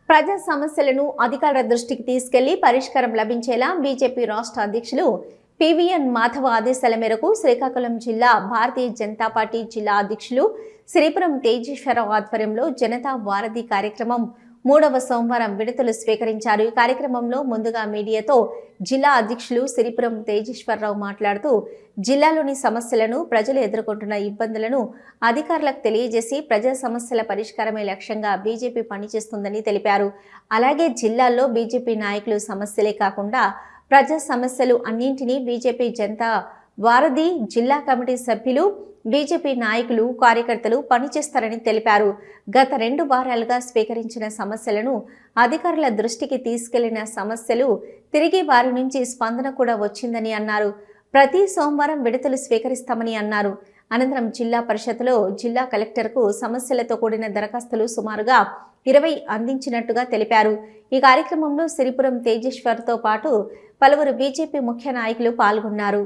ప్రజా సమస్యలను అధికారుల దృష్టికి తీసుకెళ్లి పరిష్కారం లభించేలా బీజేపీ రాష్ట్ర అధ్యక్షులు పివిఎన్ మాధవ ఆదేశాల మేరకు శ్రీకాకుళం జిల్లా భారతీయ జనతా పార్టీ జిల్లా అధ్యక్షులు శ్రీపురం తేజేశ్వరరావు ఆధ్వర్యంలో జనతా వారధి కార్యక్రమం 3వ సోమవారం విడతలు స్వీకరించారు. ఈ కార్యక్రమంలో ముందుగా మీడియాతో జిల్లా అధ్యక్షులు శ్రీపురం తేజేశ్వరరావు మాట్లాడుతూ జిల్లాలోని సమస్యలను, ప్రజలు ఎదుర్కొంటున్న ఇబ్బందులను అధికారులకు తెలియజేసి ప్రజా సమస్యల పరిష్కారమే లక్ష్యంగా బీజేపీ పనిచేస్తుందని తెలిపారు. అలాగే జిల్లాల్లో బీజేపీ నాయకులు సమస్యలే కాకుండా ప్రజా సమస్యలు అన్నింటినీ బీజేపీ జనతా వారధి జిల్లా కమిటీ సభ్యులు, బీజేపీ నాయకులు, కార్యకర్తలు పనిచేస్తారని తెలిపారు. గత 2 వారాలుగా స్వీకరించిన సమస్యలను అధికారుల దృష్టికి తీసుకెళ్లిన సమస్యలు తిరిగి వారి నుంచి స్పందన కూడా వచ్చిందని అన్నారు. ప్రతి సోమవారం విడతలు స్వీకరిస్తామని అన్నారు. అనంతరం జిల్లా పరిషత్లో జిల్లా కలెక్టర్కు సమస్యలతో కూడిన దరఖాస్తులు సుమారుగా 20 అందించినట్టుగా తెలిపారు. ఈ కార్యక్రమంలో శ్రీపురం తేజేశ్వర్తో పాటు పలువురు బీజేపీ ముఖ్య నాయకులు పాల్గొన్నారు.